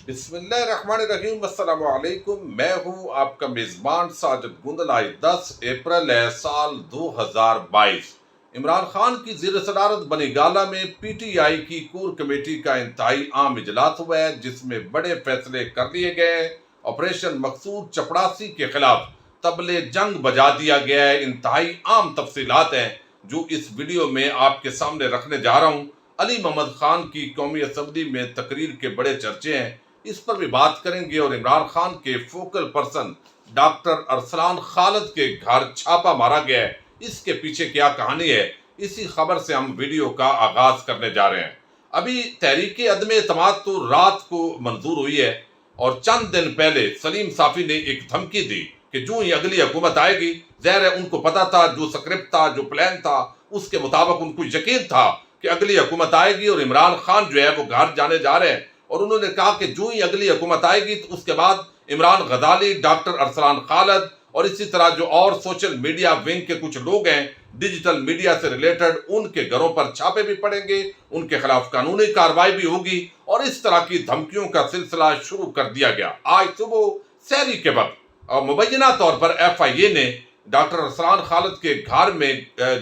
بسم اللہ الرحمن الرحیم، السلام علیکم۔ میں ہوں آپ کا میزبان ساجد گندل۔ آج 10 اپریل ہے سال 2022۔ عمران خان کی زیر صدارت بنی گالہ میں پی ٹی آئی کی کور کمیٹی کا انتہائی عام اجلاس ہوا ہے، جس میں بڑے فیصلے کر لیے گئے ہیں۔ آپریشن مقصود چپڑاسی کے خلاف طبلِ جنگ بجا دیا گیا ہے۔ انتہائی عام تفصیلات ہیں جو اس ویڈیو میں آپ کے سامنے رکھنے جا رہا ہوں۔ علی محمد خان کی قومی اسمبلی میں تقریر کے بڑے چرچے ہیں، اس پر بھی بات کریں گے۔ اور عمران خان کے فوکل پرسن ڈاکٹر ارسلان خالد کے گھر چھاپا مارا گیا ہے، اس کے پیچھے کیا کہانی ہے، اسی خبر سے ہم ویڈیو کا آغاز کرنے جا رہے ہیں۔ ابھی تحریک عدم اعتماد تو رات کو منظور ہوئی ہے، اور چند دن پہلے سلیم صافی نے ایک دھمکی دی کہ جو ہی اگلی حکومت آئے گی، ظاہر ہے ان کو پتا تھا، جو سکرپٹ تھا، جو پلان تھا، اس کے مطابق ان کو یقین تھا کہ اگلی حکومت آئے گی اور عمران خان جو ہے وہ گھر جانے جا رہے ہیں۔ اور انہوں نے کہا کہ جو ہی اگلی حکومت آئے گی تو اس کے بعد عمران غزالی، ڈاکٹر ارسلان خالد اور اسی طرح جو اور سوشل میڈیا ونگ کے کچھ لوگ ہیں ڈیجیٹل میڈیا سے ریلیٹڈ، ان کے گھروں پر چھاپے بھی پڑیں گے، ان کے خلاف قانونی کارروائی بھی ہوگی، اور اس طرح کی دھمکیوں کا سلسلہ شروع کر دیا گیا۔ آج صبح سحری کے وقت اور مبینہ طور پر ایف آئی اے نے ڈاکٹر ارسلان خالد کے گھر میں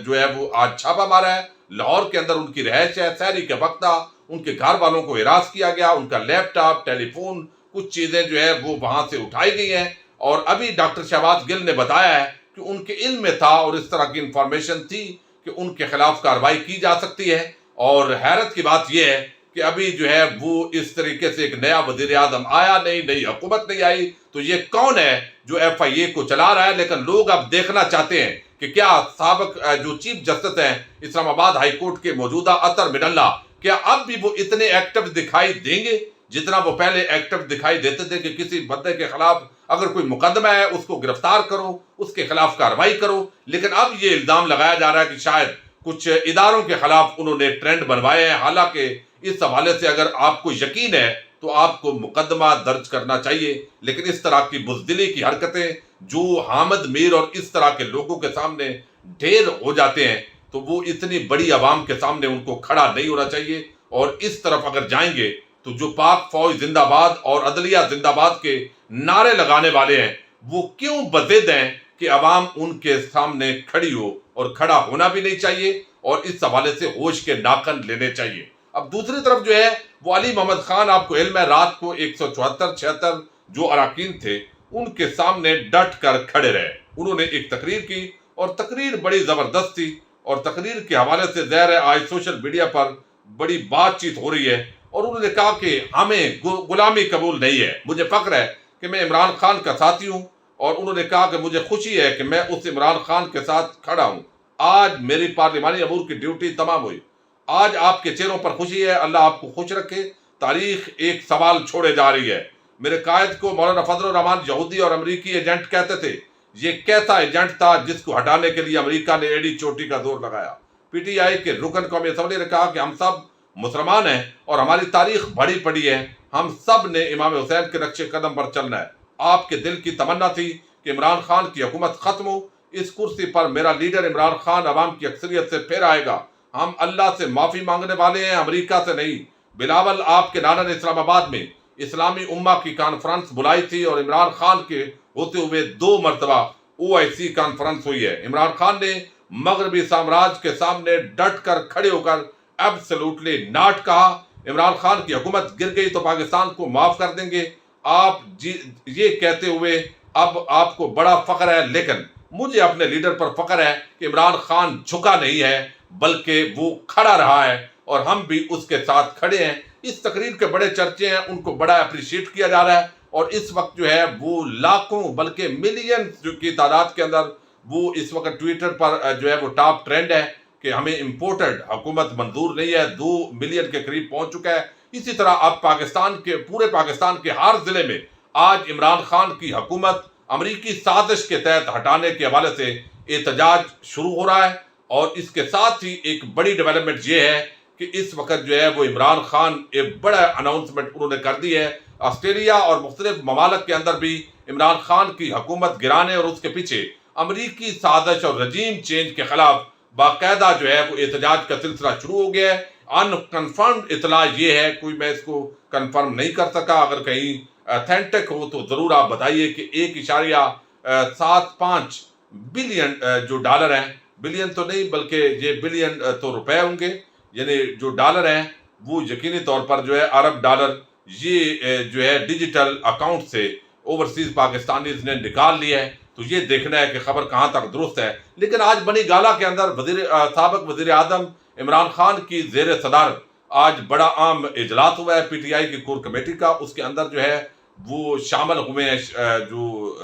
جو ہے وہ آج چھاپا مارا ہے۔ لاہور کے اندر ان کی رہائش ہے۔ سحری کے وقت ان کے گھر والوں کو ہراس کیا گیا، ان کا لیپ ٹاپ، ٹیلی فون، کچھ چیزیں جو ہے وہ وہاں سے اٹھائی گئی ہیں، اور ابھی ڈاکٹر شہباز گل نے بتایا ہے کہ ان کے علم میں تھا اور اس طرح کی انفارمیشن تھی کہ ان کے خلاف کارروائی کی جا سکتی ہے۔ اور حیرت کی بات یہ ہے کہ ابھی جو ہے وہ اس طریقے سے ایک نیا وزیر اعظم آیا نہیں، نئی حکومت نہیں آئی، تو یہ کون ہے جو ایف آئی اے کو چلا رہا ہے؟ لیکن لوگ اب دیکھنا چاہتے ہیں کہ کیا سابق جو چیف جسٹس ہیں اسلام آباد ہائی کورٹ کے موجودہ اطہر من اللہ، کیا اب بھی وہ اتنے ایکٹیو دکھائی دیں گے جتنا وہ پہلے ایکٹیو دکھائی دیتے تھے کہ کسی بندے کے خلاف اگر کوئی مقدمہ ہے اس کو گرفتار کرو، اس کے خلاف کارروائی کرو۔ لیکن اب یہ الزام لگایا جا رہا ہے کہ شاید کچھ اداروں کے خلاف انہوں نے ٹرینڈ بنوائے ہیں، حالانکہ اس حوالے سے اگر آپ کو یقین ہے تو آپ کو مقدمہ درج کرنا چاہیے۔ لیکن اس طرح کی بزدلی کی حرکتیں جو حامد میر اور اس طرح کے لوگوں کے سامنے ڈھیر ہو جاتے ہیں، تو وہ اتنی بڑی عوام کے سامنے ان کو کھڑا نہیں ہونا چاہیے۔ اور اس طرف اگر جائیں گے تو جو پاک فوج زندہ باد اور عدلیہ زندہ باد کے نعرے لگانے والے ہیں، وہ کیوں بضد ہیں کہ عوام ان کے سامنے کھڑی ہو، اور کھڑا ہونا بھی نہیں چاہیے، اور اس حوالے سے ہوش کے ناخن لینے چاہیے۔ اب دوسری طرف جو ہے وہ علی محمد خان، آپ کو علم ہے رات کو 174-76 جو اراکین تھے ان کے سامنے ڈٹ کر کھڑے رہے۔ انہوں نے ایک تقریر کی، اور تقریر بڑی زبردست تھی، اور تقریر کے حوالے سے ظاہر ہے آج سوشل میڈیا پر بڑی بات چیت ہو رہی ہے۔ اور انہوں نے کہا کہ ہمیں غلامی قبول نہیں ہے، مجھے فخر ہے کہ میں عمران خان کا ساتھی ہوں، اور انہوں نے کہا کہ مجھے خوشی ہے کہ میں اس عمران خان کے ساتھ کھڑا ہوں۔ آج میری پارلیمانی امور کی ڈیوٹی تمام ہوئی، آج آپ کے چہروں پر خوشی ہے، اللہ آپ کو خوش رکھے۔ تاریخ ایک سوال چھوڑے جا رہی ہے۔ میرے قائد کو مولانا فضل الرحمان یہودی اور امریکی ایجنٹ کہتے تھے۔ یہ کیسا ایجنٹ تھا جس کو ہٹانے کے لیے امریکہ نے ایڑی چوٹی کا زور لگایا؟ پی ٹی آئی کے رکن قومی اسمبلی نے کہا کہ ہم سب مسلمان ہیں اور ہماری تاریخ بڑی پڑی ہے، ہم سب نے امام حسین کے نقش قدم پر چلنا ہے۔ آپ کے دل کی تمنا تھی کہ عمران خان کی حکومت ختم ہو، اس کرسی پر میرا لیڈر عمران خان عوام کی اکثریت سے پھر آئے گا۔ ہم اللہ سے معافی مانگنے والے ہیں، امریکہ سے نہیں۔ بلاول آپ کے نانا نے اسلام آباد میں اسلامی امہ کی کانفرنس بلائی تھی، اور عمران خان کے ہوتے ہوئے 2 مرتبہ OIC کانفرنس ہوئی ہے۔ عمران خان نے مغربی سامراج کے سامنے ڈٹ کر کھڑے ہو کر ایبسلوٹلی ناٹ کہا۔ عمران خان کی حکومت گر گئی تو پاکستان کو معاف کر دیں گے۔ آپ یہ کہتے ہوئے اب آپ کو بڑا فخر ہے، لیکن مجھے اپنے لیڈر پر فخر ہے کہ عمران خان جھکا نہیں ہے بلکہ وہ کھڑا رہا ہے، اور ہم بھی اس کے ساتھ کھڑے ہیں۔ اس تقریر کے بڑے چرچے ہیں، ان کو بڑا اپریشیٹ کیا جا رہا ہے، اور اس وقت جو ہے وہ لاکھوں بلکہ ملینز کی تعداد کے اندر وہ اس وقت ٹویٹر پر جو ہے وہ ٹاپ ٹرینڈ ہے کہ ہمیں امپورٹڈ حکومت منظور نہیں ہے، 2 ملین کے قریب پہنچ چکا ہے۔ اسی طرح اب پاکستان کے پورے پاکستان کے ہر ضلع میں آج عمران خان کی حکومت امریکی سازش کے تحت ہٹانے کے حوالے سے احتجاج شروع ہو رہا ہے۔ اور اس کے ساتھ ہی ایک بڑی ڈیولپمنٹ یہ ہے کہ اس وقت جو ہے وہ عمران خان ایک بڑا اناؤنسمنٹ انہوں نے کر دی ہے۔ آسٹریلیا اور مختلف ممالک کے اندر بھی عمران خان کی حکومت گرانے اور اس کے پیچھے امریکی سازش اور رجیم چینج کے خلاف باقاعدہ جو ہے وہ احتجاج کا سلسلہ شروع ہو گیا ہے۔ अनकन्फर्म्ड इतला ये है, कोई मैं इसको कंफर्म नहीं कर सका, अगर कहीं अथेंटिक हो तो ज़रूर आप बताइए कि 1.75 बिलियन जो डॉलर हैं, बिलियन तो नहीं बल्कि ये बिलियन तो रुपए होंगे, यानी जो डॉलर हैं वो यकीनी तौर पर जो है अरब डॉलर ये जो है डिजिटल अकाउंट से ओवरसीज पाकिस्तानीज ने निकाल लिया है। तो ये देखना है कि खबर कहाँ तक दुरुस्त है। लेकिन आज बनी गाला के अंदर साबिक वजीर आजम इमरान खान की जेर सदारत आज बड़ा आम इजलास हुआ है पीटीआई की कोर कमेटी का। उसके अंदर जो है वो शामिल हुए हैं जो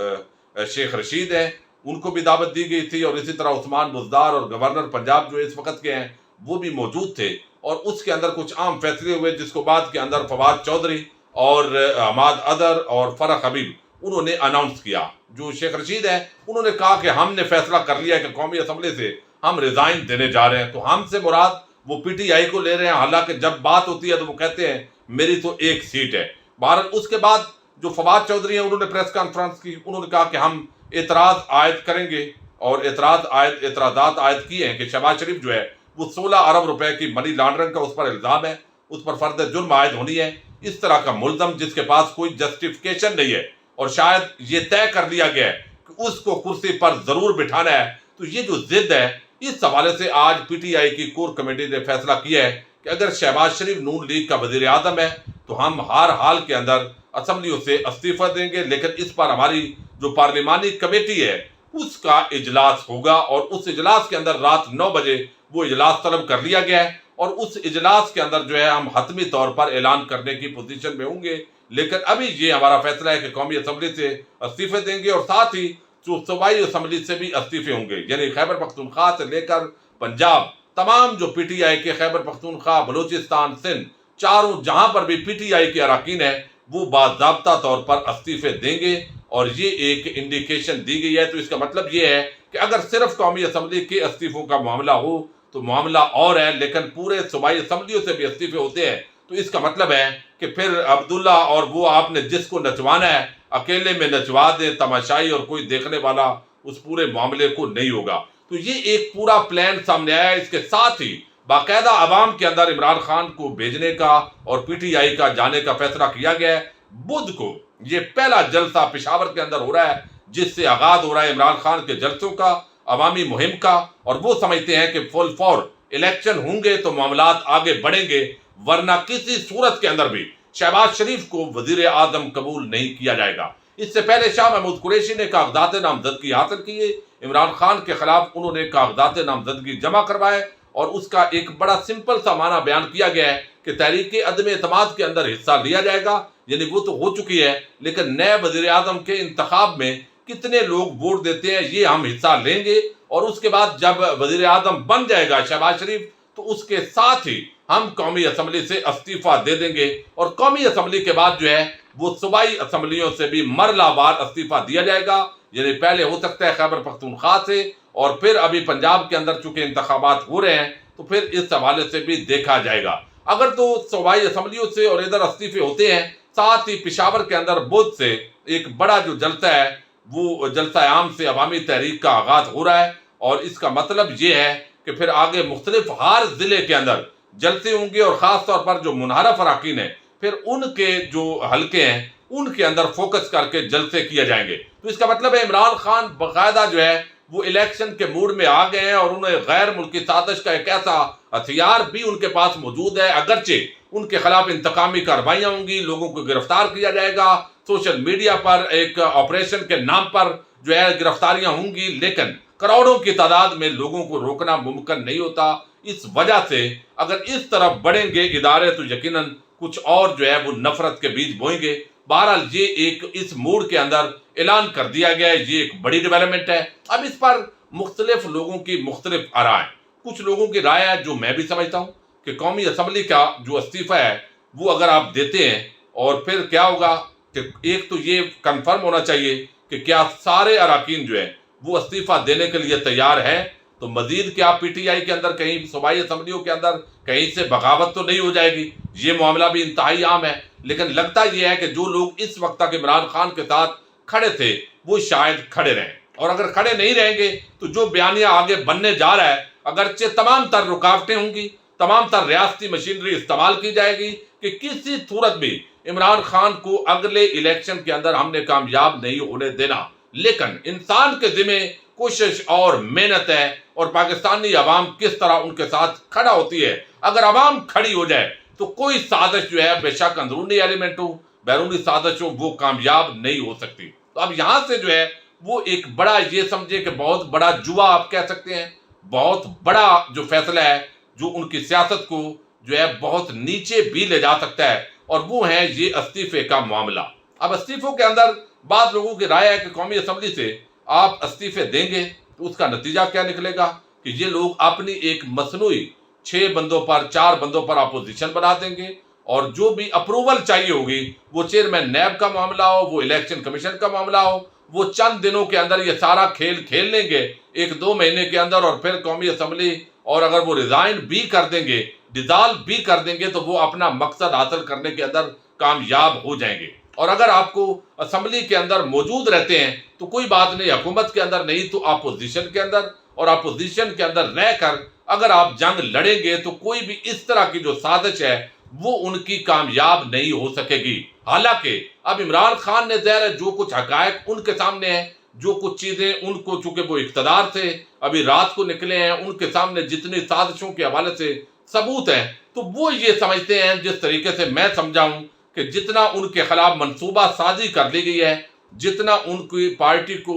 शेख रशीद हैं, उनको भी दावत दी गई थी, और इसी तरह उस्मान बुज़दार और गवर्नर पंजाब जो इस वक्त के हैं वो भी मौजूद थे। और उसके अंदर कुछ आम फैसले हुए, जिसको बाद के अंदर फवाद चौधरी और हमाद अदर और फरक हबीब उन्होंने अनाउंस किया। जो शेख रशीद है उन्होंने कहा कि हमने फैसला कर लिया है कि कौमी असम्बली से हम रिजाइन देने जा रहे हैं। तो हमसे मुराद वो पीटीआई को ले रहे हैं, हालांकि जब बात होती है तो वो कहते हैं मेरी तो एक सीट है। बहरहाल उसके बाद जो फवाद चौधरी हैं उन्होंने प्रेस कॉन्फ्रेंस की, उन्होंने कहा कि हम एतराज़ आयद करेंगे, और एतराज़ात आयद किए हैं कि शहबाज शरीफ जो है वो 16 अरब रुपए की मनी लॉन्ड्रिंग का उस पर इल्ज़ाम है, उस पर फर्द जुर्म आयद होनी है। इस तरह का मुल्ज़म जिसके पास कोई जस्टिफिकेशन नहीं है, और शायद ये तय कर लिया गया है कि उसको कुर्सी पर ज़रूर बिठाना है। तो ये जो जिद है, इस हवाले से आज पीटीआई की कोर कमेटी ने फैसला किया है कि अगर शहबाज शरीफ नून लीग का वज़ीर आज़म है तो हम हर हाल के अंदर असम्बलियों से इस्तीफा देंगे, लेकिन इस पर हमारी जो पार्लिमानी कमेटी है उसका इजलास होगा, और उस इजलास के अंदर रात 9 बजे वो इजलास तलब कर लिया गया है, और उस इजलास के अंदर जो है हम हतमी तौर पर ऐलान करने की पोजीशन में होंगे। लेकिन अभी ये हमारा फैसला है कि कौमी असम्बली से इस्तीफे देंगे, और साथ ही जो सूबाई असम्बली से भी इस्तीफे होंगे, यानी खैबर पख्तूनख्वा से लेकर पंजाब, तमाम जो पीटीआई के खैबर पख्तूनख्वा, बलूचिस्तान, सिंध, चारों जहां पर भी पीटीआई के अरकान है वो बाज़ाब्ता तौर पर इस्तीफे देंगे। और ये एक इंडिकेशन दी गई है। तो इसका मतलब ये है कि अगर सिर्फ कौमी असम्बली के इस्तीफों का मामला हो तो मामला और है, लेकिन पूरे सूबाई असम्बलियों से भी इस्तीफे होते हैं तो इसका मतलब है कि फिर अब्दुल्ला और वो आपने जिसको नचवाना है अकेले में नचवा दें, तमाशाई और कोई देखने वाला उस पूरे मामले को नहीं होगा। तो ये एक पूरा प्लान सामने आया है। इसके साथ ही बाकायदा आवाम के अंदर इमरान खान को भेजने का और पीटीआई का जाने का फैसला किया गया है। बुध को ये पहला जलसा पेशावर के अंदर हो रहा है, जिससे आगाज हो रहा है इमरान खान के जलसों का, अवामी मुहिम का, और वो समझते हैं कि फुल फॉर इलेक्शन होंगे तो मामलात आगे बढ़ेंगे, वरना किसी सूरत के अंदर भी शहबाज शरीफ को वजीर आजम कबूल नहीं किया जाएगा। इससे पहले शाह महमूद कुरैशी ने कागजात नामजदगी हासिल किए, इमरान खान के खिलाफ उन्होंने कागजात नामजदगी जमा करवाए, और उसका एक बड़ा सिंपल सा माना बयान किया गया है कि तहरीक अदम एतमाद के अंदर हिस्सा लिया जाएगा, यानी वो तो हो चुकी है, लेकिन नए वजीर आजम के इंतखाब में कितने लोग वोट देते हैं ये हम हिस्सा लेंगे, और उसके बाद जब वजीर आजम बन जाएगा शहबाज शरीफ तो उसके साथ ही हम कौमी असम्बली से इस्तीफा दे देंगे, और कौमी असम्बली के बाद जो है वो सूबाई असम्बलियों से भी मरलावार इस्तीफा दिया जाएगा। यानी पहले हो सकता है खैबर पख्तूनख्वा से, और फिर अभी पंजाब के अंदर चूंकि इंतखाबात हो रहे हैं तो फिर इस हवाले से भी देखा जाएगा। अगर तो सूबाई असम्बलियों से और इधर इस्तीफे होते हैं, साथ ही पेशावर के अंदर बुध से एक बड़ा जो जलसा है वो जलसा आम से अवामी तहरीक का आगाज हो रहा है, और इसका मतलब ये है कि फिर आगे मुख्तलिफ हर जिले के अंदर जलसे होंगे, और ख़ास तौर पर जो मुनहरफ अरकान है फिर उनके जो हल्के हैं उनके अंदर फोकस करके जलसे किए जाएंगे। तो इसका मतलब है इमरान खान बाकायदा जो है वो इलेक्शन के मूड में आ गए हैं, और उन्हें गैर मुल्की साजिश का एक ऐसा हथियार भी उनके पास मौजूद है। अगरचे उनके खिलाफ इंतकामी कार्रवाइयाँ होंगी, लोगों को गिरफ्तार किया जाएगा, सोशल मीडिया पर एक ऑपरेशन के नाम पर जो है गिरफ्तारियां होंगी, लेकिन करोड़ों की तादाद में लोगों को रोकना मुमकिन नहीं होता। इस वजह से अगर इस तरफ बढ़ेंगे इदारे तो यकीनन कुछ और जो है वो नफरत के बीज बोएंगे। बहरहाल ये एक इस मूड के अंदर ऐलान कर दिया गया है, ये एक बड़ी डेवलपमेंट है। अब इस पर मुख्तलिफ लोगों की मुख्तलिफ आराय, कुछ लोगों की राय है जो मैं भी समझता हूँ कि कौमी असम्बली का जो इस्तीफा है वो अगर आप देते हैं और फिर क्या होगा कि एक तो ये कंफर्म होना चाहिए कि क्या सारे अरकान जो है वो इस्तीफा देने के लिए तैयार है, तो मजीद क्या पीटीआई के अंदर कहीं सूबाई असम्बलियों के अंदर कहीं से बगावत तो नहीं हो जाएगी। ये मामला भी इंतहाई आम है, लेकिन लगता यह है कि जो लोग इस वक्त तक इमरान खान के साथ खड़े थे वो शायद खड़े रहें, और अगर खड़े नहीं रहेंगे तो जो बयानिया आगे बनने जा रहा है, अगरचे तमाम तर रुकावटें होंगी, तमाम तर रियासती मशीनरी इस्तेमाल की जाएगी कि किसी सूरत भी इमरान खान को अगले इलेक्शन के अंदर हमने कामयाब नहीं होने देना। लेकिन इंसान के जिम्मे कोशिश और मेहनत है, और पाकिस्तानी अवाम किस तरह उनके साथ खड़ा होती है। अगर अवाम खड़ी हो जाए तो कोई साजिश जो है, बेशक अंदरूनी एलिमेंट हो, बैरूनी साजिश हो, वो कामयाब नहीं हो सकती। तो अब यहां से जो है वो एक बड़ा, ये समझे कि बहुत बड़ा जुआ आप कह सकते हैं, बहुत बड़ा जो फैसला है जो उनकी सियासत को जो है बहुत नीचे भी ले जा सकता है, और वो है ये इस्तीफे का मामला। अब इस्तीफों के अंदर बाद लोगों की राय है कि कौमी असम्बली से आप इस्तीफे देंगे तो उसका नतीजा क्या निकलेगा कि ये लोग अपनी एक मसनूई 6 बंदों पर, 4 बंदों पर अपोजिशन बना देंगे, और जो भी अप्रूवल चाहिए होगी, वो चेयरमैन नैब का मामला हो, वो इलेक्शन कमीशन का मामला हो, वो चंद दिनों के अंदर ये सारा खेल खेल लेंगे, 1-2 महीने के अंदर, और फिर कौमी असम्बली, और अगर वो रिजाइन भी कर देंगे, डिसॉल्व भी कर देंगे, तो वो अपना मकसद हासिल करने के अंदर कामयाब हो जाएंगे। और अगर आपको असम्बली के अंदर मौजूद रहते हैं तो कोई बात नहीं, हुकूमत के अंदर नहीं तो अपोजिशन के अंदर, और अपोजिशन के अंदर रहकर अगर आप जंग लड़ेंगे तो कोई भी इस तरह की जो साजिश है वो उनकी कामयाब नहीं हो सकेगी। हालांकि अब इमरान खान ने ज़ाहिर है जो कुछ हकायक उनके सामने है, जो कुछ चीजें उनको, चूंकि वो इख्तदार से अभी रात को निकले हैं, उनके सामने जितनी साजिशों के हवाले से सबूत हैं, तो वो ये समझते हैं, जिस तरीके से मैं समझाऊं, कि जितना उनके खिलाफ मनसूबा साजी कर ली गई है, जितना उनकी पार्टी को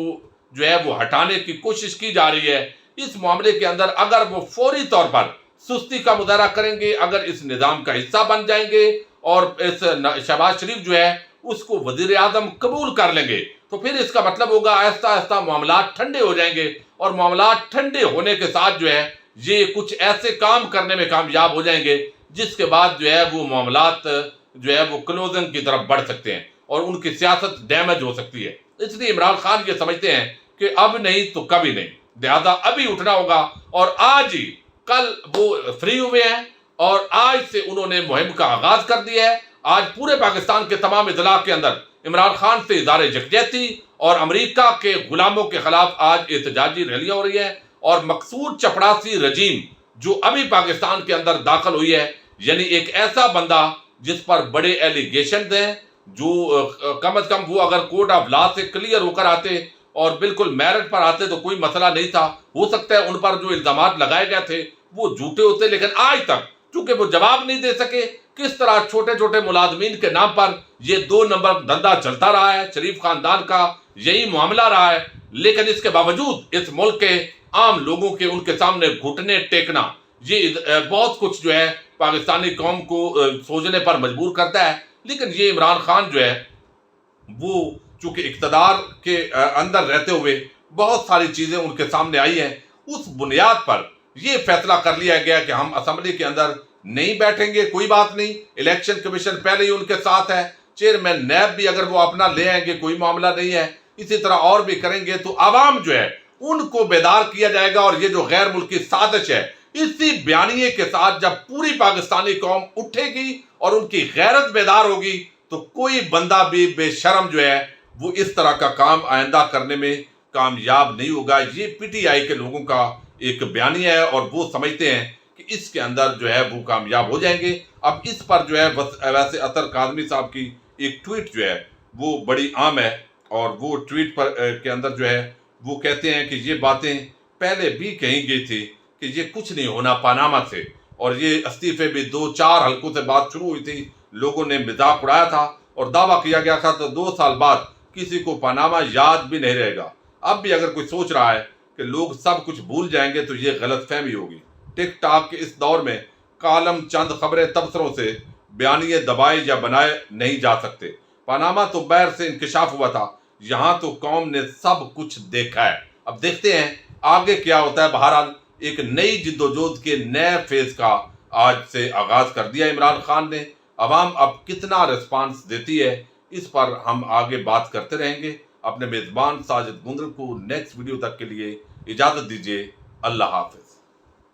जो है वो हटाने की कोशिश की जा रही है, इस मामले के अंदर अगर वो फौरी तौर पर सुस्ती का मुजाहरा करेंगे, अगर इस निज़ाम का हिस्सा बन जाएंगे और इस शहबाज शरीफ जो है उसको वजीर आजम कबूल कर लेंगे, तो फिर इसका मतलब होगा आहिस्ता आहिस्ता मामला ठंडे हो जाएंगे, और मामला ठंडे होने के साथ जो है ये कुछ ऐसे काम करने में कामयाब हो जाएंगे जिसके बाद जो है वो मामलात जो है वो क्लोजन की तरफ बढ़ सकते हैं और उनकी सियासत डैमेज हो सकती है। इसलिए इमरान खान ये समझते हैं कि अब नहीं तो कभी नहीं, लिहाजा अभी उठना होगा, और आज ही, कल वो फ्री हुए हैं और आज से उन्होंने मुहिम का आगाज कर दिया है। आज पूरे पाकिस्तान के तमाम इजला के अंदर इमरान खान से इज़हार यकजहती और अमेरिका के गुलामों के खिलाफ आज एहतजाजी रैलियां हो रही है, और मकसूद चपड़ासी रजीम जो अभी पाकिस्तान के अंदर दाखिल हुई है, यानी एक ऐसा बंदा जिस पर बड़े एलिगेशन हैं, जो कम अज कम वो अगर कोर्ट ऑफ लॉ से क्लियर होकर आते और बिल्कुल मेरिट पर आते तो कोई मसला नहीं था। हो सकता है उन पर जो इल्जामात लगाए गए थे वो झूठे होते, लेकिन आज तक चूंकि वो जवाब नहीं दे सके किस तरह छोटे छोटे मुलाजमीन के नाम पर ये 2 नंबर धंधा चलता रहा है, शरीफ खानदान का यही मामला रहा है। लेकिन इसके बावजूद इस मुल्क के आम लोगों के उनके सामने घुटने टेकना, ये बहुत कुछ जो है पाकिस्तानी कौम को सोचने पर मजबूर करता है। लेकिन ये इमरान खान जो है वो चूंकि इक़्तिदार के अंदर रहते हुए बहुत सारी चीज़ें उनके सामने आई हैं, उस बुनियाद पर यह फैसला कर लिया गया कि हम असम्बली के अंदर नहीं बैठेंगे, कोई बात नहीं, इलेक्शन कमीशन पहले ही उनके साथ है, चेयरमैन नैब भी अगर वो अपना ले आएंगे कोई मामला नहीं है, इसी तरह और भी करेंगे तो आवाम जो है उनको बेदार किया जाएगा। और ये जो गैर मुल्की साजिश है, इसी बयानिए के साथ जब पूरी पाकिस्तानी कौम उठेगी और उनकी गैरत बेदार होगी तो कोई बंदा भी बेशर्म जो है वो इस तरह का काम आइंदा करने में कामयाब नहीं होगा। ये पीटीआई के लोगों का एक बयानिया है और वो समझते हैं कि इसके अंदर जो है वो कामयाब हो जाएंगे। अब इस पर जो है वैसे अतर काज़मी साहब की एक ट्वीट जो है वो बड़ी आम है, और वो ट्वीट पर के अंदर जो है वो कहते हैं कि ये बातें पहले भी कही गई थी कि ये कुछ नहीं होना पनामा से, और ये इस्तीफे भी 2-4 हल्कों से बात शुरू हुई थी, लोगों ने मजाक उड़ाया था और दावा किया गया था तो 2 साल बाद किसी को पनामा याद भी नहीं रहेगा। अब भी अगर कोई सोच रहा है कि लोग सब कुछ भूल जाएंगे तो ये गलतफहमी होगी। टिक टाक के इस दौर में कालम चंद खबरें तबसरों से बयानिए दबाए या बनाए नहीं जा सकते। पनामा तो बाहर से इंकशाफ हुआ था, यहाँ तो कौम ने सब कुछ देखा है। अब देखते हैं आगे क्या होता है। बहरहाल एक नई जिद्दोजहद के नए फेज का आज से आगाज कर दिया इमरान खान ने। अवाम अब कितना रिस्पांस देती है इस पर हम आगे बात करते रहेंगे। अपने मेज़बान साजिद गुंदल को नेक्स्ट वीडियो तक के लिए इजाज़त दीजिए। अल्लाह हाफ़िज़।